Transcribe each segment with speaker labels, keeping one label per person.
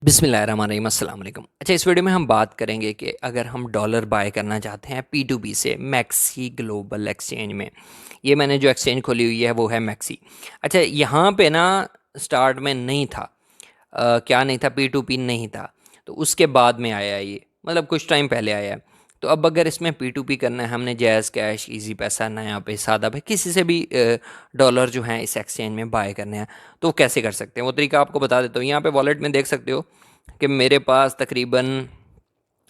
Speaker 1: बिस्मिल्लाहिर्रहमानिर्रहीम अस्सलाम वालेकुम। अच्छा, इस वीडियो में हम बात करेंगे कि अगर हम डॉलर बाय करना चाहते हैं P2P से मैक्सी ग्लोबल एक्सचेंज में। ये मैंने जो एक्सचेंज खोली हुई है वो है मैक्सी। अच्छा, यहाँ पे ना स्टार्ट में नहीं था। क्या नहीं था, P2P नहीं था। तो उसके बाद में आया है ये, मतलब कुछ टाइम पहले आया है। तो अब अगर इसमें P2P करना है, हमने जैज़ कैश, इजी पैसा, नया पे, सादा पे, किसी से भी डॉलर जो हैं इस एक्सचेंज में बाय करने हैं, तो कैसे कर सकते हैं वो तरीका आपको बता देता हूँ। यहाँ पे वॉलेट में देख सकते हो कि मेरे पास तकरीबन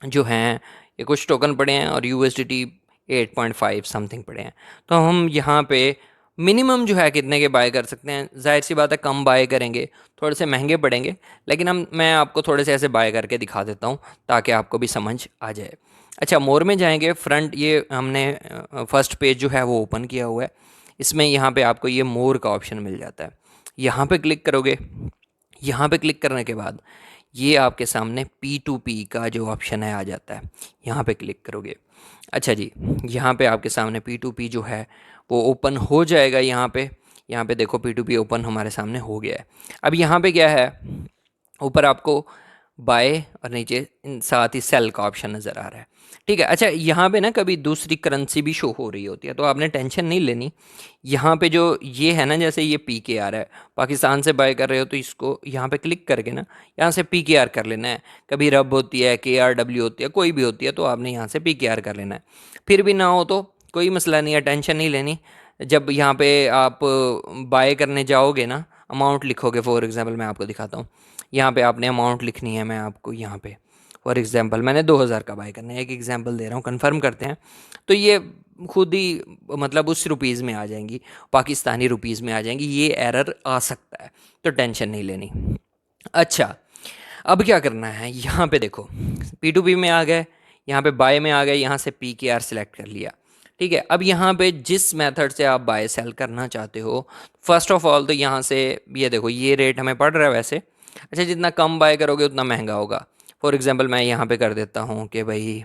Speaker 1: जो हैं ये कुछ टोकन पड़े हैं और USDT 8.5 समथिंग पड़े हैं। तो हम यहाँ पे मिनिमम जो है कितने के बाय कर सकते हैं। जाहिर सी बात है कम बाय करेंगे थोड़े से महंगे पड़ेंगे, लेकिन मैं आपको थोड़े से ऐसे बाय करके दिखा देता हूँ ताकि आपको भी समझ आ जाए। अच्छा, मोर में जाएंगे, फ्रंट ये हमने फर्स्ट पेज जो है वो ओपन किया हुआ है। इसमें यहाँ पे आपको ये मोर का ऑप्शन मिल जाता है। यहाँ पे क्लिक करोगे। यहाँ पे क्लिक करने के बाद ये आपके सामने P2P का जो ऑप्शन है आ जाता है। यहाँ पे क्लिक करोगे। अच्छा जी, यहाँ पे आपके सामने P2P जो है वो ओपन हो जाएगा। यहाँ पे देखो P2P ओपन हमारे सामने हो गया है। अब यहाँ पे क्या है, ऊपर आपको बाय और नीचे साथ ही सेल का ऑप्शन नज़र आ रहा है। ठीक है। अच्छा, यहाँ पे ना कभी दूसरी करेंसी भी शो हो रही होती है, तो आपने टेंशन नहीं लेनी। यहाँ पे जो ये है ना, जैसे ये PKR है, पाकिस्तान से बाय कर रहे हो तो इसको यहाँ पे क्लिक करके ना यहाँ से PKR कर लेना है। कभी रब होती है, KRW होती है, कोई भी होती है, तो आपने यहाँ से PKR कर लेना है। फिर भी ना हो तो कोई मसला नहीं है, टेंशन नहीं लेनी। जब यहाँ पे आप बाय करने जाओगे ना, अमाउंट लिखोगे। फॉर एग्जांपल मैं आपको दिखाता हूँ। यहाँ पे आपने अमाउंट लिखनी है। मैं आपको यहाँ पे फॉर एग्जांपल मैंने 2000 का बाय करना है, एक एग्जांपल दे रहा हूँ, कंफर्म करते हैं। तो ये खुद ही मतलब उस रुपीज़ में आ जाएंगी, पाकिस्तानी रुपीज़ में आ जाएंगी। ये एरर आ सकता है, तो टेंशन नहीं लेनी। अच्छा, अब क्या करना है, यहाँ पे देखो P2P में आ गए, यहाँ पे बाय में आ गए, यहाँ से PKR सिलेक्ट कर लिया। ठीक है। अब यहाँ पे जिस मेथड से आप बाय सेल करना चाहते हो, फर्स्ट ऑफ ऑल तो यहाँ से ये देखो, ये रेट हमें पड़ रहा है वैसे। अच्छा, जितना कम बाय करोगे उतना महंगा होगा। फॉर एग्जांपल मैं यहाँ पे कर देता हूँ कि भाई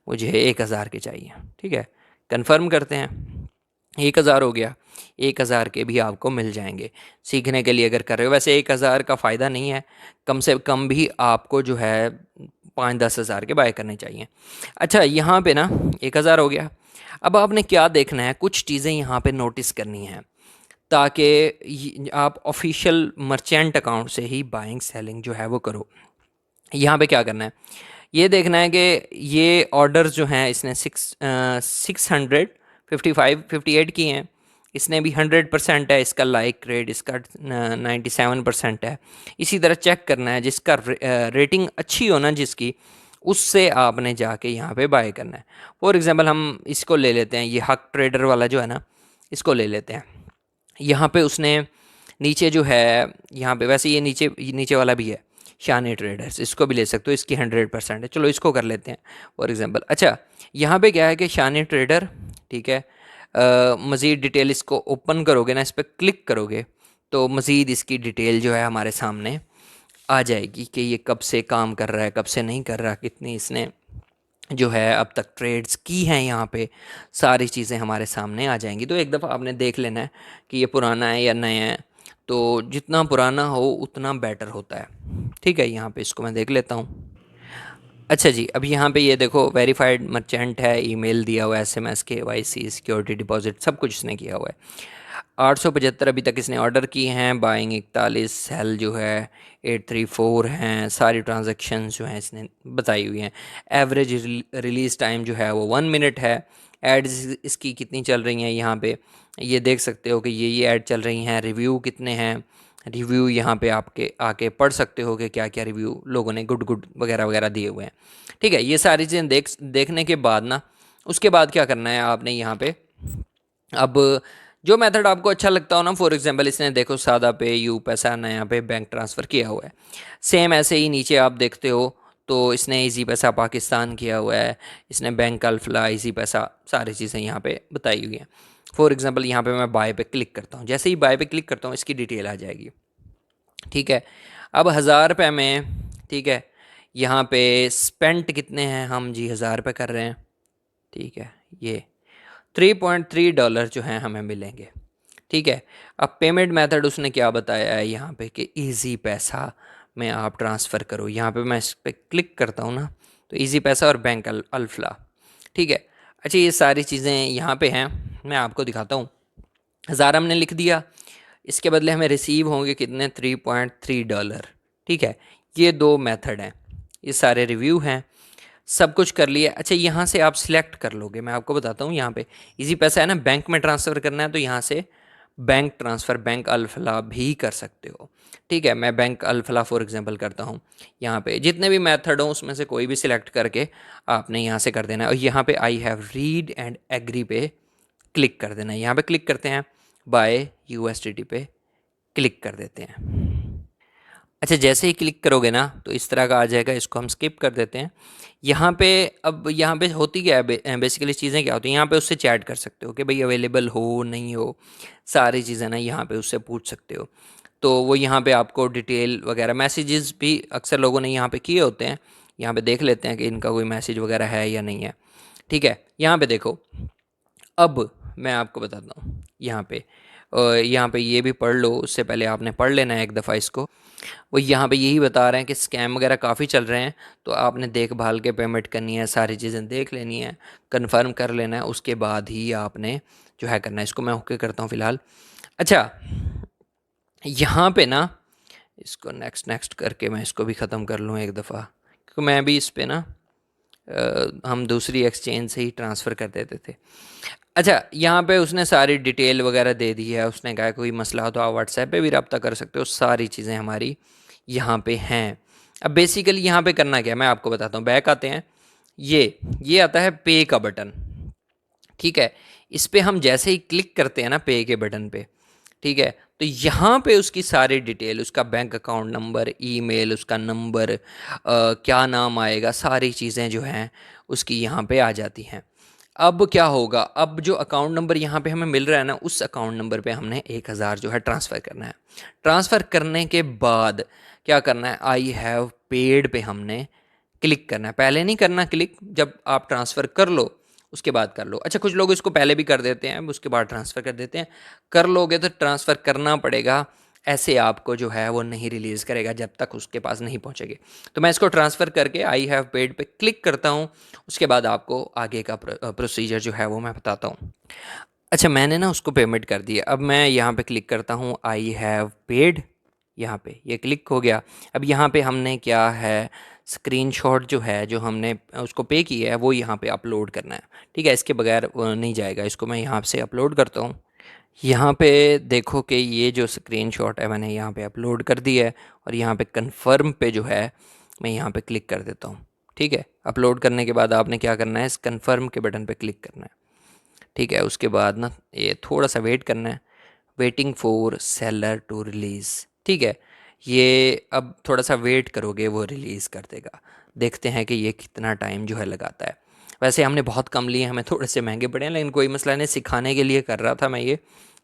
Speaker 1: मुझे 1000 के चाहिए। ठीक है, कंफर्म करते हैं। 1000 हो गया। 1000 के भी आपको मिल जाएंगे सीखने के लिए अगर कर रहे हो। वैसे 1000 का फ़ायदा नहीं है, कम से कम भी आपको जो है 5-10 हज़ार के बाय करने चाहिए। अच्छा, यहाँ पे ना 1000 हो गया। अब आपने क्या देखना है, कुछ चीज़ें यहाँ पे नोटिस करनी हैं ताकि आप ऑफिशियल मर्चेंट अकाउंट से ही बाइंग सेलिंग जो है वो करो। यहाँ पे क्या करना है, ये देखना है कि ये ऑर्डर्स जो हैं इसने 658 की हैं। इसने भी 100% है इसका लाइक रेट, इसका 97% है। इसी तरह चेक करना है, जिसका रेटिंग अच्छी हो ना जिसकी, उससे आपने जाके यहाँ पे बाय करना है। फॉर एग्जांपल हम इसको ले लेते हैं, ये हक ट्रेडर वाला जो है ना, इसको ले लेते हैं। यहाँ पे उसने नीचे जो है, यहाँ पे वैसे ये नीचे वाला भी है, शानी ट्रेडर्स, इसको भी ले सकते हो, इसकी 100% है। चलो इसको कर लेते हैं फॉर एग्जांपल। अच्छा, यहाँ पे क्या है कि शानी ट्रेडर, ठीक है, मज़ीद डिटेल इसको ओपन करोगे ना, इस पर क्लिक करोगे तो मज़ीद इसकी डिटेल जो है हमारे सामने आ जाएगी कि ये कब से काम कर रहा है, कब से नहीं कर रहा, कितनी इसने जो है अब तक ट्रेड्स की हैं। यहाँ पे सारी चीज़ें हमारे सामने आ जाएंगी। तो एक दफ़ा आपने देख लेना है कि ये पुराना है या नया है। तो जितना पुराना हो उतना बेटर होता है। ठीक है, यहाँ पे इसको मैं देख लेता हूँ। अच्छा जी, अब यहाँ पे ये देखो वेरीफाइड मर्चेंट है, ईमेल दिया हुआ है, SMS, KYC, सिक्योरिटी डिपॉजिट, सब कुछ इसने किया हुआ है। 875 अभी तक इसने ऑर्डर किए हैं, बाइंग 41, सेल जो है 834 हैं। सारी ट्रांजैक्शन जो हैं इसने बताई हुई हैं। एवरेज रिलीज़ टाइम जो है वो 1 मिनट है। एड्स इसकी कितनी चल रही हैं, यहाँ पे ये देख सकते हो कि ये ऐड चल रही हैं। रिव्यू कितने हैं, रिव्यू यहाँ पे आपके आके पढ़ सकते हो कि क्या क्या रिव्यू लोगों ने गुड गुड वगैरह वगैरह दिए हुए हैं। ठीक है, ये सारी चीज़ें देखने के बाद ना, उसके बाद क्या करना है आपने यहाँ पे, अब जो मेथड आपको अच्छा लगता हो ना, फॉर एग्जांपल इसने देखो सादा पे, यू पैसा, नया पे बैंक ट्रांसफ़र किया हुआ है। सेम ऐसे ही नीचे आप देखते हो तो इसने इजी पैसा पाकिस्तान किया हुआ है, इसने बैंक अल्फला, इजी पैसा, सारी चीज़ें यहाँ पे बताई हुई हैं। फॉर एग्जांपल यहाँ पे मैं बाय पे क्लिक करता हूँ, जैसे ही बाय पे क्लिक करता हूँ इसकी डिटेल आ जाएगी। ठीक है, अब 1000 रुपये में, ठीक है, यहाँ पे स्पेंट कितने हैं, हम जी 1000 रुपये कर रहे हैं। ठीक है, ये $3.3 जो हैं हमें मिलेंगे। ठीक है, अब पेमेंट मेथड उसने क्या बताया है यहाँ पे कि इजी पैसा, में आप ट्रांसफ़र करो। यहाँ पे मैं इस पर क्लिक करता हूँ ना, तो इजी पैसा और बैंक अल्फला, ठीक है। अच्छा, ये सारी चीज़ें यहाँ पे हैं, मैं आपको दिखाता हूँ। 1000 हमने लिख दिया, इसके बदले हमें रिसीव होंगे कितने, $3.3, ठीक है। ये दो मेथड हैं, ये सारे रिव्यू हैं, सब कुछ कर लिया। अच्छा, यहाँ से आप सिलेक्ट कर लोगे, मैं आपको बताता हूँ। यहाँ पे इजी पैसा है ना, बैंक में ट्रांसफ़र करना है तो यहाँ से बैंक ट्रांसफ़र, बैंक अल्फला भी कर सकते हो, ठीक है। मैं बैंक अल्फला फॉर एग्जांपल करता हूँ। यहाँ पे जितने भी मेथड हों उसमें से कोई भी सिलेक्ट करके आपने यहाँ से कर देना है, और यहाँ पे I have read and agree पे क्लिक कर देना है। यहाँ पे क्लिक करते हैं, बाय यूएसडीटी पे क्लिक कर देते हैं। अच्छा, जैसे ही क्लिक करोगे ना तो इस तरह का आ जाएगा, इसको हम स्किप कर देते हैं। यहाँ पे अब यहाँ पे होती क्या है, बेसिकली चीज़ें क्या होती हैं, यहाँ पे उससे चैट कर सकते हो कि भाई अवेलेबल हो नहीं हो, सारी चीज़ें ना यहाँ पे उससे पूछ सकते हो। तो वो यहाँ पे आपको डिटेल वगैरह, मैसेजेस भी अक्सर लोगों ने यहाँ पे किए होते हैं, यहाँ पे देख लेते हैं कि इनका कोई मैसेज वगैरह है या नहीं है, ठीक है। यहाँ पे देखो, अब मैं आपको बताता हूँ। यहाँ पे ये भी पढ़ लो, उससे पहले आपने पढ़ लेना है एक दफ़ा इसको। वो यहाँ पे यही बता रहे हैं कि स्कैम वगैरह काफ़ी चल रहे हैं, तो आपने देखभाल के पेमेंट करनी है, सारी चीज़ें देख लेनी है, कंफर्म कर लेना है, उसके बाद ही आपने जो है करना है। इसको मैं ओके करता हूँ फ़िलहाल। अच्छा, यहाँ पे ना इसको नेक्स्ट नेक्स्ट करके मैं इसको भी ख़त्म कर लूँ एक दफ़ा, क्योंकि मैं भी इस पर ना हम दूसरी एक्सचेंज से ही ट्रांसफ़र कर देते थे। अच्छा, यहाँ पे उसने सारी डिटेल वगैरह दे दी है, उसने कहा कोई मसला हो तो आप व्हाट्सएप पे भी रब्ता कर सकते हो, सारी चीज़ें हमारी यहाँ पे हैं। अब बेसिकली यहाँ पे करना क्या है मैं आपको बताता हूँ। बैक आते हैं, ये आता है पे का बटन, ठीक है। इस पे हम जैसे ही क्लिक करते हैं ना पे के बटन पे, ठीक है, तो यहाँ पे उसकी सारी डिटेल, उसका बैंक अकाउंट नंबर, ईमेल, उसका नंबर, क्या नाम आएगा, सारी चीज़ें जो हैं उसकी यहाँ पे आ जाती हैं। अब क्या होगा, अब जो अकाउंट नंबर यहाँ पे हमें मिल रहा है ना, उस अकाउंट नंबर पे हमने 1000 जो है ट्रांसफ़र करना है। ट्रांसफ़र करने के बाद क्या करना है, आई हैव पेड पे हमने क्लिक करना है। पहले नहीं करना क्लिक, जब आप ट्रांसफ़र कर लो उसके बाद कर लो। अच्छा, कुछ लोग इसको पहले भी कर देते हैं, उसके बाद ट्रांसफ़र कर देते हैं। कर लोगे तो ट्रांसफ़र करना पड़ेगा, ऐसे आपको जो है वो नहीं रिलीज़ करेगा जब तक उसके पास नहीं पहुँचेगी। तो मैं इसको ट्रांसफ़र करके आई हैव पेड पे क्लिक करता हूँ, उसके बाद आपको आगे का प्रोसीजर जो है वो मैं बताता हूँ। अच्छा, मैंने ना उसको पेमेंट कर दिया। अब मैं यहाँ पे क्लिक करता हूँ, आई हैव पेड, यहाँ पे ये क्लिक हो गया। अब यहाँ पे हमने क्या है, स्क्रीनशॉट जो है जो हमने उसको पे किया है वो यहाँ पे अपलोड करना है, ठीक है। इसके बगैर नहीं जाएगा। इसको मैं यहाँ से अपलोड करता हूँ। यहाँ पे देखो कि ये जो स्क्रीनशॉट है मैंने यहाँ पे अपलोड कर दिया है, और यहाँ पे कन्फर्म पे जो है मैं यहाँ पे क्लिक कर देता हूँ, ठीक है। अपलोड करने के बाद आपने क्या करना है, इस कन्फर्म के बटन पे क्लिक करना है, ठीक है। उसके बाद ना ये थोड़ा सा वेट करना है, waiting for seller to release, ठीक है। ये अब थोड़ा सा वेट करोगे वो रिलीज़ कर देगा। देखते हैं कि ये कितना टाइम जो है लगाता है। वैसे हमने बहुत कम लिए, हमें थोड़े से महंगे पड़े हैं, लेकिन कोई मसला नहीं, सिखाने के लिए कर रहा था मैं ये,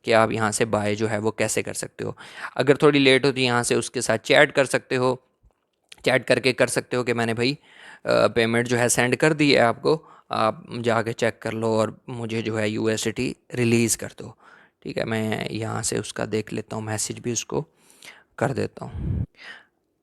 Speaker 1: कि आप यहाँ से बाय जो है वो कैसे कर सकते हो। अगर थोड़ी लेट हो तो यहाँ से उसके साथ चैट कर सकते हो, चैट करके कर सकते हो कि मैंने भाई पेमेंट जो है सेंड कर दी है आपको, आप जाके चेक कर लो और मुझे जो है यूएसडीटी रिलीज़ कर दो, ठीक है। मैं यहाँ से उसका देख लेता हूँ, मैसेज भी उसको कर देता हूँ।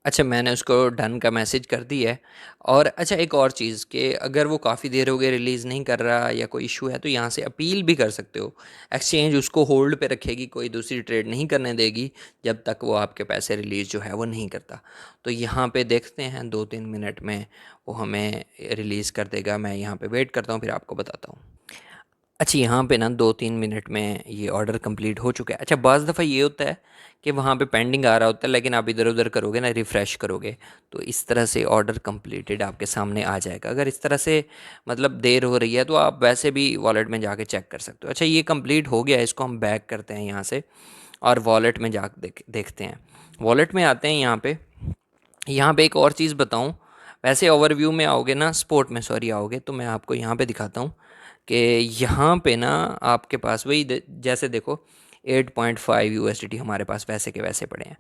Speaker 1: अच्छा, मैंने उसको डन का मैसेज कर दिया है। और अच्छा, एक और चीज़ कि अगर वो काफ़ी देर हो गई रिलीज़ नहीं कर रहा या कोई इशू है तो यहाँ से अपील भी कर सकते हो। एक्सचेंज उसको होल्ड पे रखेगी, कोई दूसरी ट्रेड नहीं करने देगी जब तक वो आपके पैसे रिलीज़ जो है वो नहीं करता। तो यहाँ पे देखते हैं 2-3 मिनट में वो हमें रिलीज़ कर देगा। मैं यहाँ पे वेट करता हूँ, फिर आपको बताता हूँ। अच्छा, यहाँ पे ना 2-3 मिनट में ये ऑर्डर कंप्लीट हो चुका है। अच्छा, बाज़ दफ़ा ये होता है कि वहाँ पे पेंडिंग आ रहा होता है, लेकिन आप इधर उधर करोगे ना, रिफ़्रेश करोगे, तो इस तरह से ऑर्डर कंप्लीटेड आपके सामने आ जाएगा। अगर इस तरह से मतलब देर हो रही है तो आप वैसे भी वॉलेट में जाके चेक कर सकते हो। अच्छा, ये कंप्लीट हो गया है, इसको हम बैक करते हैं यहाँ से और वॉलेट में जा देखते हैं। वॉलेट में आते हैं, यहाँ पे एक और चीज़ बताऊँ। वैसे ओवरव्यू में आओगे ना, स्पोर्ट में सॉरी आओगे, तो मैं आपको यहाँ पे दिखाता हूँ कि यहाँ पे ना आपके पास वही जैसे देखो 8.5 यूएसडीटी हमारे पास वैसे के वैसे पड़े हैं।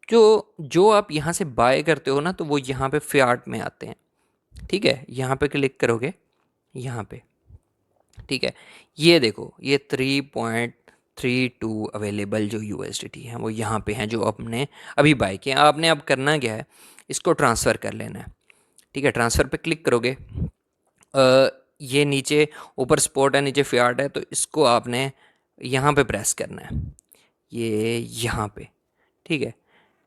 Speaker 1: जो जो आप यहाँ से बाय करते हो ना, तो वो यहाँ पे फ़ियाट में आते हैं, ठीक है। यहाँ पे क्लिक करोगे, यहाँ पे, ठीक है। ये देखो, ये 32 अवेलेबल जो यूएसडीटी हैं वो यहाँ पे हैं, जो आपने अभी बाय किए। आपने अब करना क्या है, इसको ट्रांसफ़र कर लेना है। ठीक है, ट्रांसफ़र पे क्लिक करोगे, ये नीचे ऊपर स्पॉट है, नीचे फ़ियाट है, तो इसको आपने यहाँ पे प्रेस करना है, ये यहाँ पे। ठीक है,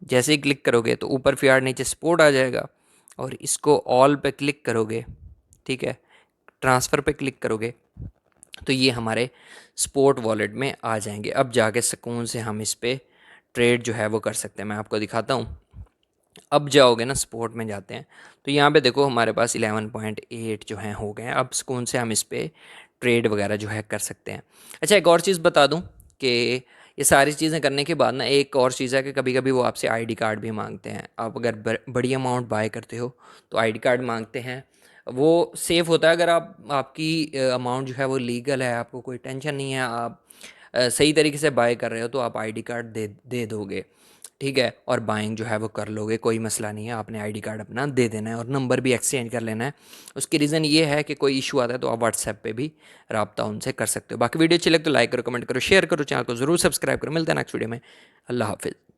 Speaker 1: जैसे ही क्लिक करोगे तो ऊपर फ़ियाट, नीचे स्पॉट आ जाएगा, और इसको ऑल पे क्लिक करोगे। ठीक है, ट्रांसफ़र पे क्लिक करोगे तो ये हमारे स्पोर्ट वॉलेट में आ जाएंगे। अब जाके सुकून से हम इस पर ट्रेड जो है वो कर सकते हैं। मैं आपको दिखाता हूँ। अब जाओगे ना, स्पोर्ट में जाते हैं, तो यहाँ पे देखो हमारे पास 11.8 जो हैं हो गए हैं। अब सुकून से हम इस पर ट्रेड वगैरह जो है कर सकते हैं। अच्छा, एक और चीज़ बता दूँ कि ये सारी चीज़ें करने के बाद ना एक और चीज़ है कि कभी कभी वो आपसे आईडी कार्ड भी मांगते हैं। आप अगर बड़ी अमाउंट बाय करते हो तो आईडी कार्ड मांगते हैं। वो सेफ़ होता है अगर आपकी अमाउंट जो है वो लीगल है, आपको कोई टेंशन नहीं है, आप सही तरीके से बाय कर रहे हो, तो आप आईडी कार्ड दे दे दोगे। ठीक है, और बाइंग जो है वो कर लोगे, कोई मसला नहीं है। आपने आईडी कार्ड अपना दे देना है और नंबर भी एक्सचेंज कर लेना है। उसकी रीज़न ये है कि कोई इशू आता है तो आप व्हाट्सएप पे भी रब्ता उनसे कर सकते हो। बाकी वीडियो अच्छी लगे तो लाइक करो, कमेंट करो, शेयर करो, चैनल को ज़रूर सब्सक्राइब करो। मिलते हैं नेक्स्ट वीडियो में। अल्लाह हाफिज़।